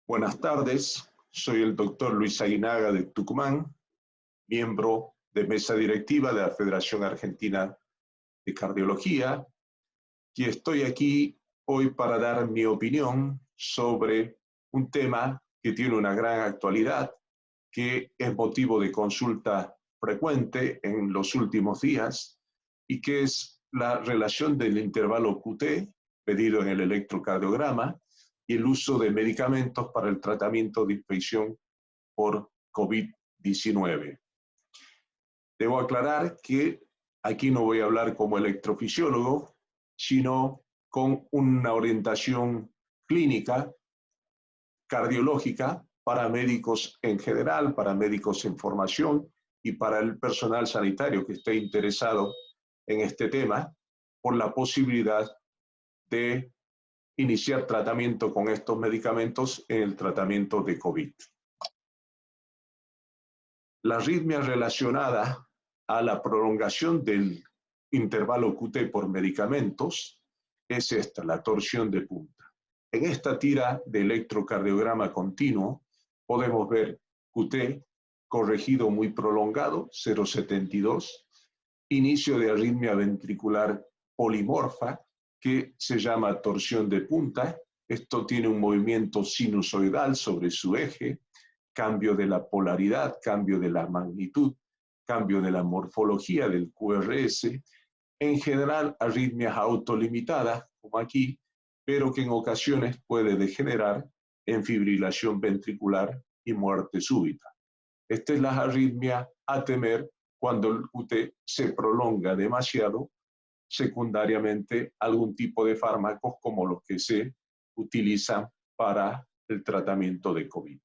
Buenas tardes, soy el doctor Luis Aguinaga de Tucumán, miembro de mesa directiva de la Federación Argentina de Cardiología, y estoy aquí hoy para dar mi opinión sobre un tema que tiene una gran actualidad, que es motivo de consulta frecuente en los últimos días y que es la relación del intervalo QT medido en el electrocardiograma y el uso de medicamentos para el tratamiento de infección por COVID-19. Debo aclarar que aquí no voy a hablar como electrofisiólogo, sino con una orientación clínica, cardiológica, para médicos en general, para médicos en formación y para el personal sanitario que esté interesado en este tema, por la posibilidad de iniciar tratamiento con estos medicamentos en el tratamiento de COVID. La arritmia relacionada a la prolongación del intervalo QT por medicamentos es esta, la torsión de punta. En esta tira de electrocardiograma continuo podemos ver QT corregido muy prolongado, 0,72, inicio de arritmia ventricular polimorfa, que se llama torsión de punta. Esto tiene un movimiento sinusoidal sobre su eje, cambio de la polaridad, cambio de la magnitud, cambio de la morfología del QRS, en general arritmias autolimitadas, como aquí, pero que en ocasiones puede degenerar en fibrilación ventricular y muerte súbita. Esta es la arritmia a temer cuando el QT se prolonga demasiado, secundariamente algún tipo de fármacos como los que se utilizan para el tratamiento de COVID.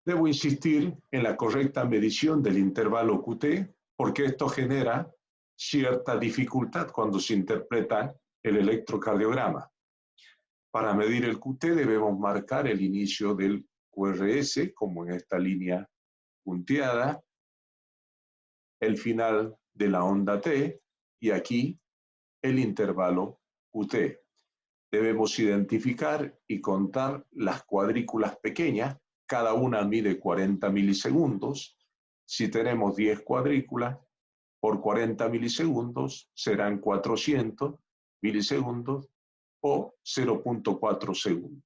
Debo insistir en la correcta medición del intervalo QT porque esto genera cierta dificultad cuando se interpreta el electrocardiograma. Para medir el QT debemos marcar el inicio del QRS, como en esta línea punteada, el final de la onda T y aquí el intervalo QT. Debemos identificar y contar las cuadrículas pequeñas, cada una mide 40 milisegundos. Si tenemos 10 cuadrículas por 40 milisegundos serán 400 milisegundos o 0,4 segundos.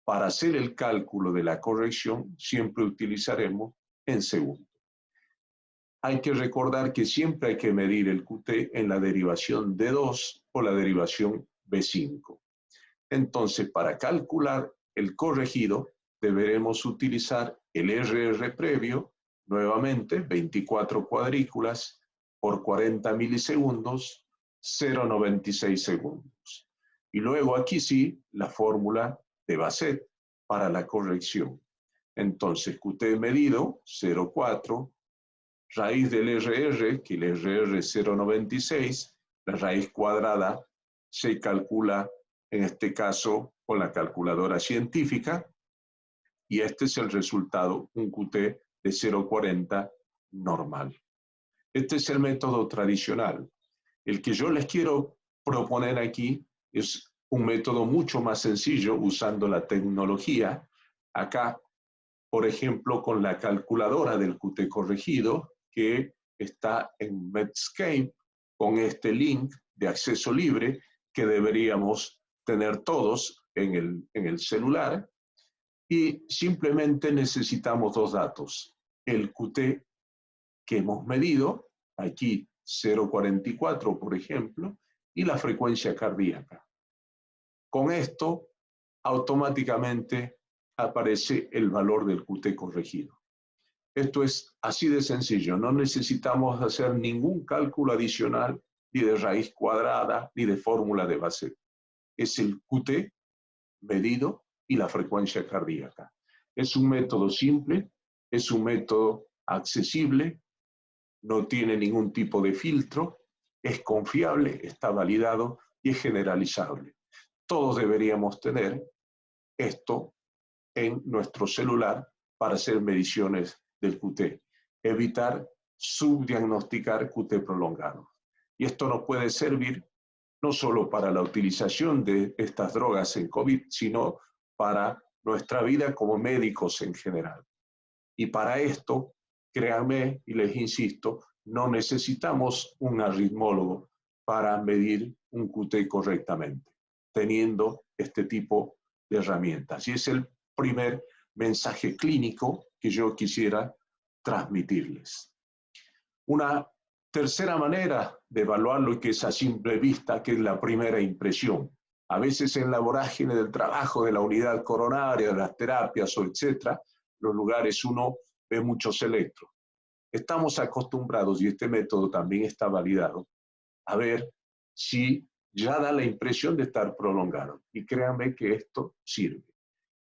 Para hacer el cálculo de la corrección siempre utilizaremos en segundos. Hay que recordar que siempre hay que medir el QT en la derivación D2 o la derivación B5. Entonces, para calcular el corregido, deberemos utilizar el RR previo, nuevamente 24 cuadrículas por 40 milisegundos, 0,96 segundos. Y luego aquí sí, la fórmula de Bassett para la corrección. Entonces, QT medido, 0,4, raíz del RR, que el RR es 0,96, la raíz cuadrada se calcula, en este caso, con la calculadora científica, y este es el resultado, un QT de 0,40 normal. Este es el método tradicional. El que yo les quiero proponer aquí es un método mucho más sencillo usando la tecnología. Acá, por ejemplo, con la calculadora del QT corregido, que está en Medscape, con este link de acceso libre que deberíamos tener todos en el celular, y simplemente necesitamos dos datos: el QT que hemos medido, aquí 0,44 por ejemplo, y la frecuencia cardíaca. Con esto automáticamente aparece el valor del QT corregido. Esto es así de sencillo, no necesitamos hacer ningún cálculo adicional, ni de raíz cuadrada, ni de fórmula de Bassett. Es el QT medido y la frecuencia cardíaca. Es un método simple, es un método accesible, no tiene ningún tipo de filtro, es confiable, está validado y es generalizable. Todos deberíamos tener esto en nuestro celular para hacer mediciones del QT, evitar subdiagnosticar QT prolongado. Y esto nos puede servir no solo para la utilización de estas drogas en COVID, sino para nuestra vida como médicos en general. Y para esto, créanme y les insisto, no necesitamos un arritmólogo para medir un QT correctamente, teniendo este tipo de herramientas. Y es el primer mensaje clínico que yo quisiera transmitirles. Una tercera manera de evaluarlo y que es a simple vista, que es la primera impresión. A veces en la vorágine del trabajo de la unidad coronaria, de las terapias o etcétera, los lugares uno ve muchos electros. Estamos acostumbrados, y este método también está validado, a ver si ya da la impresión de estar prolongado. Y créanme que esto sirve.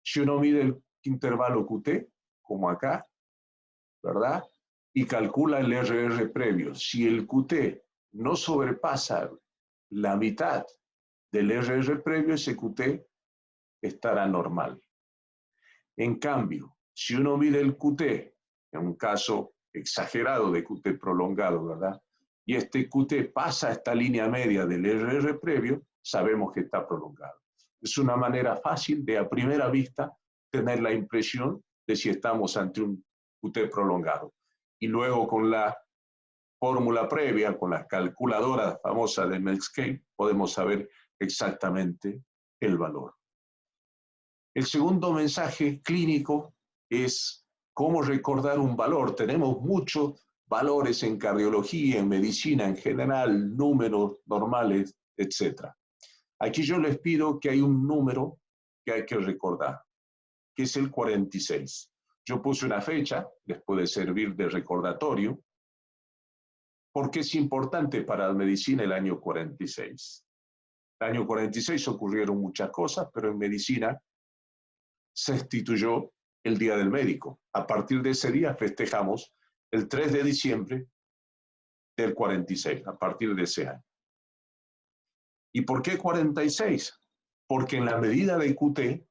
Si uno mide el intervalo QT, como acá, ¿verdad? Y calcula el RR previo. Si el QT no sobrepasa la mitad del RR previo, ese QT estará normal. En cambio, si uno mide el QT, en un caso exagerado de QT prolongado, ¿verdad? Y este QT pasa esta línea media del RR previo, sabemos que está prolongado. Es una manera fácil de a primera vista tener la impresión de si estamos ante un QT prolongado. Y luego con la fórmula previa, con la calculadora famosa de Metscape, podemos saber exactamente el valor. El segundo mensaje clínico es cómo recordar un valor. Tenemos muchos valores en cardiología, en medicina en general, números normales, etc. Aquí yo les pido que hay un número que hay que recordar, que es el 46. Yo puse una fecha, les puede servir de recordatorio, porque es importante para la medicina el año 46. El año 46 ocurrieron muchas cosas, pero en medicina se instituyó el Día del Médico. A partir de ese día festejamos el 3 de diciembre del 46, a partir de ese año. ¿Y por qué 46? Porque en la medida de QT,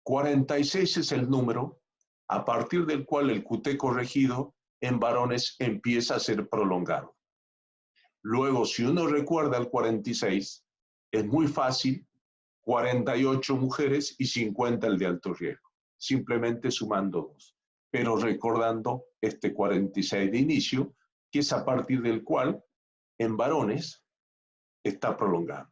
46 es el número a partir del cual el QT corregido en varones empieza a ser prolongado. Luego, si uno recuerda el 46, es muy fácil, 48 mujeres y 50 el de alto riesgo, simplemente sumando 2, pero recordando este 46 de inicio, que es a partir del cual en varones está prolongado.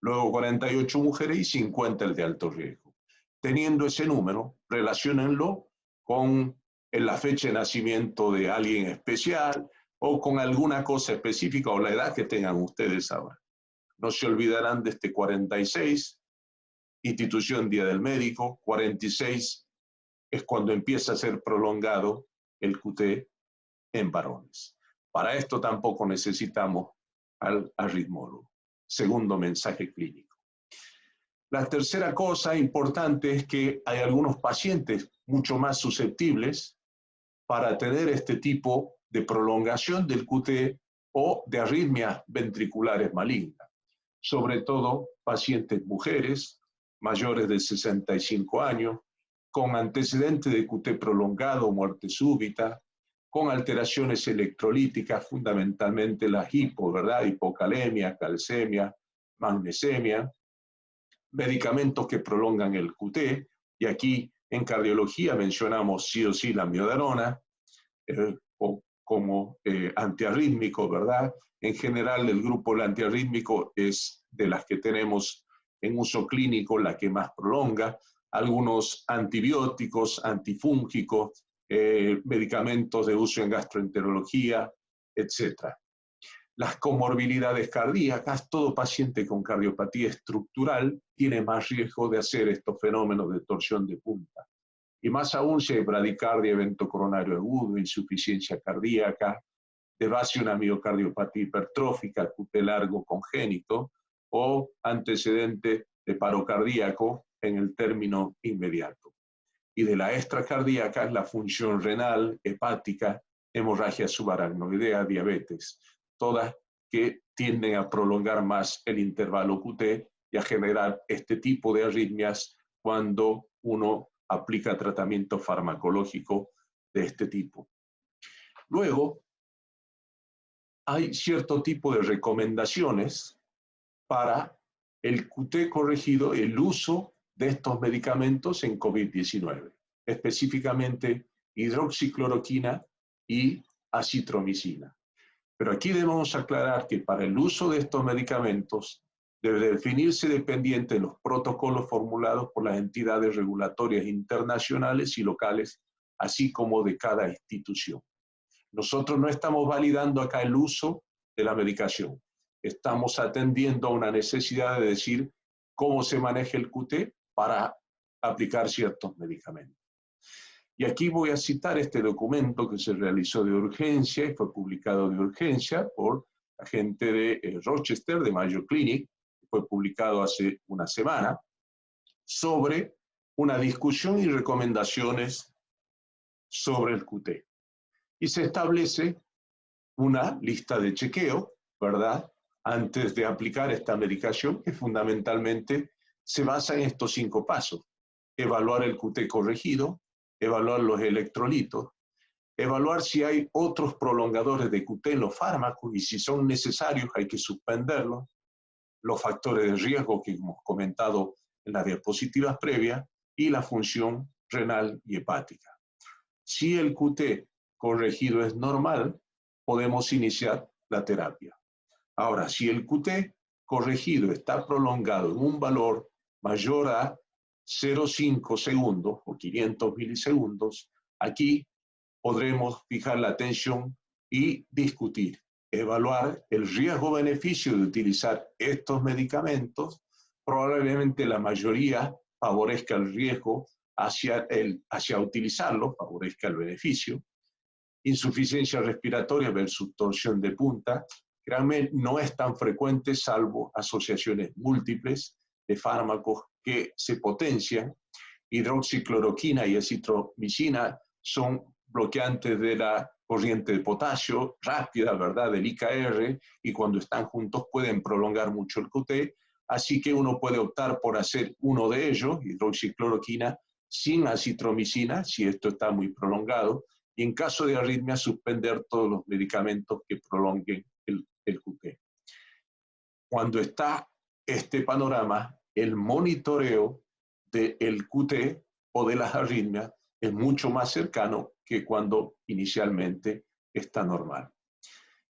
Luego 48 mujeres y 50 el de alto riesgo. Teniendo ese número, relaciónenlo con la fecha de nacimiento de alguien especial o con alguna cosa específica o la edad que tengan ustedes ahora. No se olvidarán de este 46, institución Día del Médico. 46 es cuando empieza a ser prolongado el QT en varones. Para esto tampoco necesitamos al arritmólogo. Segundo mensaje clínico. La tercera cosa importante es que hay algunos pacientes mucho más susceptibles para tener este tipo de prolongación del QT o de arritmias ventriculares malignas. Sobre todo pacientes mujeres mayores de 65 años, con antecedentes de QT prolongado, muerte súbita, con alteraciones electrolíticas, fundamentalmente la hipo, ¿verdad? Hipocalemia, calcemia, magnesemia, medicamentos que prolongan el QT, y aquí en cardiología mencionamos sí o sí la miodarona, como antiarrítmico, ¿verdad? En general, el grupo del antiarrítmico es de las que tenemos en uso clínico la que más prolonga. Algunos antibióticos, antifúngicos, medicamentos de uso en gastroenterología, etc. Las comorbilidades cardíacas, todo paciente con cardiopatía estructural tiene más riesgo de hacer estos fenómenos de torsión de punta. Y más aún si hay bradicardia, evento coronario agudo, insuficiencia cardíaca, de base una miocardiopatía hipertrófica, QT largo congénito, o antecedente de paro cardíaco en el término inmediato. Y de la extracardíaca, la función renal, hepática, hemorragia subaracnoidea, diabetes, todas que tienden a prolongar más el intervalo QT y a generar este tipo de arritmias cuando uno aplica tratamiento farmacológico de este tipo. Luego, hay cierto tipo de recomendaciones para el QT corregido, el uso de estos medicamentos en COVID-19, específicamente hidroxicloroquina y acitromicina. Pero aquí debemos aclarar que para el uso de estos medicamentos debe definirse dependiente de los protocolos formulados por las entidades regulatorias internacionales y locales, así como de cada institución. Nosotros no estamos validando acá el uso de la medicación. Estamos atendiendo a una necesidad de decir cómo se maneja el QT para aplicar ciertos medicamentos. Y aquí voy a citar este documento que se realizó de urgencia y fue publicado de urgencia por la gente de Rochester, de Mayo Clinic, fue publicado hace una semana, sobre una discusión y recomendaciones sobre el QT. Y se establece una lista de chequeo, ¿verdad?, antes de aplicar esta medicación, que fundamentalmente se basa en estos 5 pasos. Evaluar el QT corregido, evaluar los electrolitos, evaluar si hay otros prolongadores de QT en los fármacos y si son necesarios hay que suspenderlos, los factores de riesgo que hemos comentado en las diapositivas previas y la función renal y hepática. Si el QT corregido es normal, podemos iniciar la terapia. Ahora, si el QT corregido está prolongado en un valor mayor a 0,5 segundos o 500 milisegundos, aquí podremos fijar la atención y discutir, evaluar el riesgo-beneficio de utilizar estos medicamentos. Probablemente la mayoría favorezca el riesgo hacia utilizarlo, favorezca el beneficio. Insuficiencia respiratoria versus torsión de punta, créanme, no es tan frecuente salvo asociaciones múltiples de fármacos que se potencian. Hidroxicloroquina y acitromicina son bloqueantes de la corriente de potasio rápida, ¿verdad?, del IKR, y cuando están juntos pueden prolongar mucho el QT, así que uno puede optar por hacer uno de ellos, hidroxicloroquina, sin acitromicina, si esto está muy prolongado, y en caso de arritmia suspender todos los medicamentos que prolonguen el QT. Cuando está este panorama, el monitoreo del QT o de las arritmias es mucho más cercano que cuando inicialmente está normal.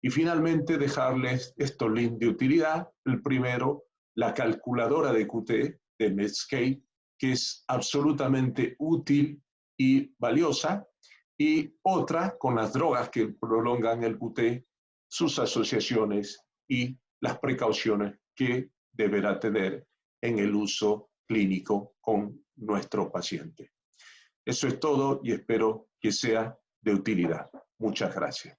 Y finalmente dejarles estos links de utilidad. El primero, la calculadora de QT de Medscape, que es absolutamente útil y valiosa, y otra con las drogas que prolongan el QT, sus asociaciones y las precauciones que deberá tener en el uso clínico con nuestro paciente. Eso es todo y espero que sea de utilidad. Muchas gracias.